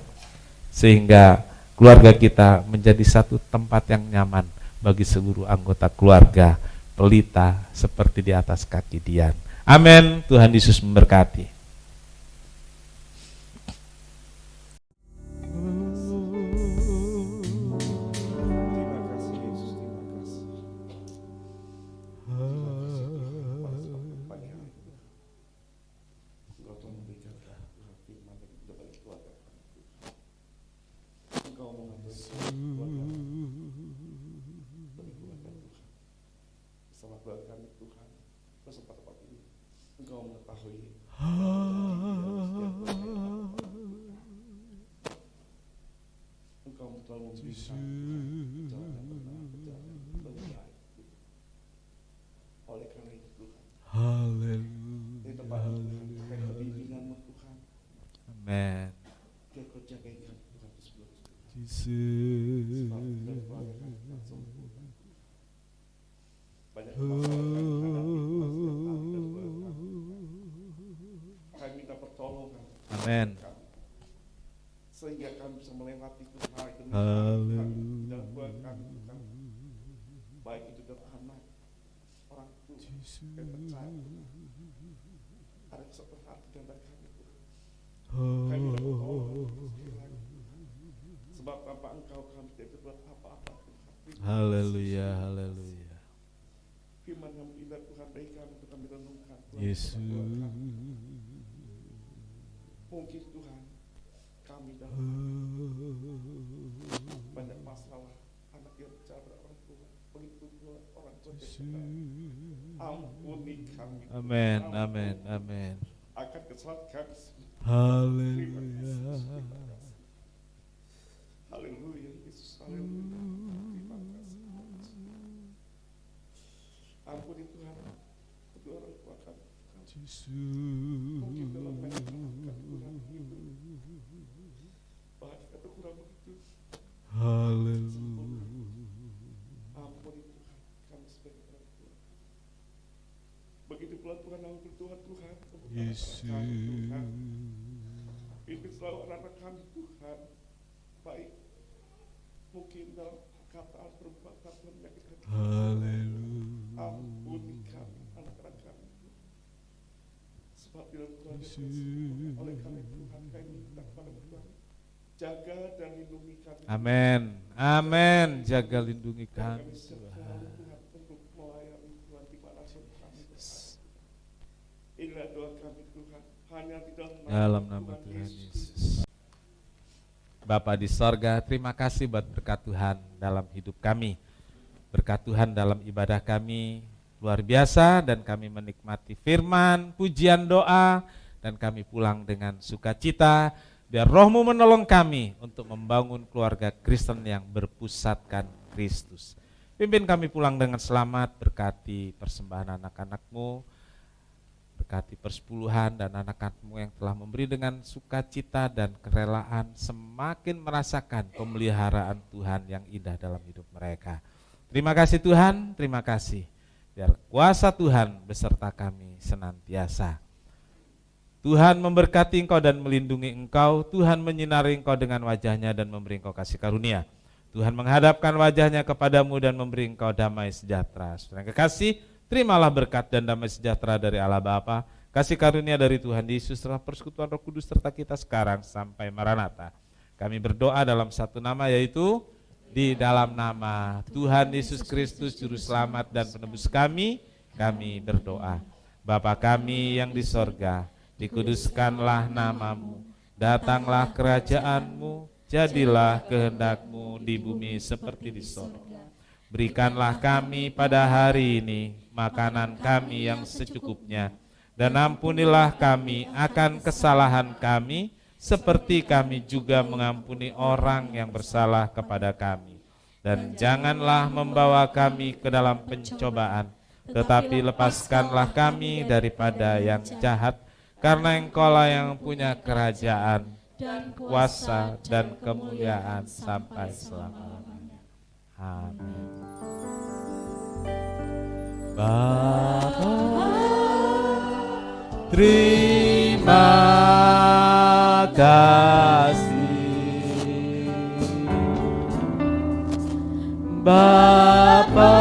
sehingga keluarga kita menjadi satu tempat yang nyaman bagi seluruh anggota keluarga, pelita seperti di atas kaki Dian. Amin. Tuhan Yesus memberkati. Amin. Sehingga kami bisa melewati hal itu. Dan buat kami Tuhan, baik itu dari anak, orang tua, yang percaya, ada kesempatan hati dan dari kami Tuhan. Kami dapat tolong sebab tanpa Engkau kami tidak berbuat apa-apa Tuhan. Haleluya, haleluya. Firman yang indah Tuhan bagi kami untuk kami renungkan Tuhan. Yesus. Mungkin Tuhan kami dalam banyak masalah, anak yang bicara pada orang tua, begitu pula orang tua yang ampuni kami. Amin, amin, amin. Akan kesalahan kami semua. Haleluya. Haleluya Yesus, haleluya. Terima kasih. Ampuni Tuhan kedua orang tua kami. Mungkin dalam banyak hal kurang itu, bahkan itu kurang begitu. Haleluya. Ampuni Tuhan kami sebagai orang tua. Begitu pula Tuhan ampuni Tuhan Tuhan untuk Yesus. kami Tuhan. Pimpin selalu anak-anak kami Tuhan, baik mungkin dalam kata perbuatan dan menyakitkan. Haleluya. Ampuni kami anak-anak kami. Sebab bila keluarga Tuhan, oleh kami Tuhan kami minta kepada Tuhan, jaga dan lindungi kami. Amin, amin. Jaga lindungi Dan kami kami siap Tuhan. selalu Tuhan untuk melayani Tuhan di mana saja kami berada. Inilah doa kami Tuhan, hanya di Dalam nama Tuhan Yesus. Bapa di sorga, terima kasih buat berkat Tuhan dalam hidup kami. Berkat Tuhan dalam ibadah kami luar biasa, dan kami menikmati firman, pujian, doa, dan kami pulang dengan sukacita. Biar Roh-Mu menolong kami untuk membangun keluarga Kristen yang berpusatkan Kristus. Pimpin kami pulang dengan selamat, berkati persembahan anak-anak-Mu, berkati persepuluhan dan anak-anak-Mu yang telah memberi dengan sukacita dan kerelaan, semakin merasakan pemeliharaan Tuhan yang indah dalam hidup mereka. Terima kasih Tuhan, terima kasih. Biar kuasa Tuhan beserta kami senantiasa. Tuhan memberkati engkau dan melindungi engkau. Tuhan menyinari engkau dengan wajahnya dan memberi engkau kasih karunia. Tuhan menghadapkan wajahnya kepadamu dan memberi engkau damai sejahtera. Saudara kekasih, terimalah berkat dan damai sejahtera dari Allah Bapa, kasih karunia dari Tuhan Yesus, serta persekutuan Roh Kudus serta kita sekarang sampai Maranatha. Kami berdoa dalam satu nama, yaitu di dalam nama Tuhan Yesus Kristus Juru Selamat dan Penebus kami berdoa. Bapa kami yang di sorga, dikuduskanlah namamu, datanglah kerajaan-Mu, jadilah kehendak-Mu di bumi seperti di sorga. Berikanlah kami pada hari ini makanan kami yang secukupnya, dan ampunilah kami akan kesalahan kami, seperti kami juga mengampuni orang yang bersalah kepada kami. Dan janganlah membawa kami ke dalam pencobaan, tetapi lepaskanlah kami daripada yang jahat, karena Engkau-lah yang punya kerajaan, dan kuasa, dan kemuliaan sampai selama-lamanya. Amin. Bapa, terima kasih. Bapa,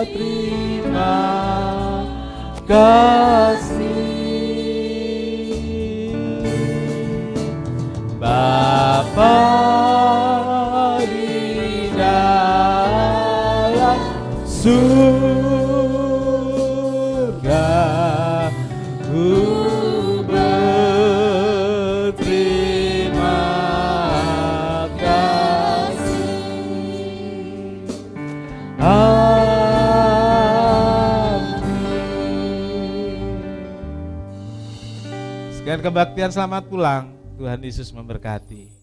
terima kasih. Bapa di dalam surga, ku berterima kasih. Sekian kebaktian, selamat pulang. Tuhan Yesus memberkati.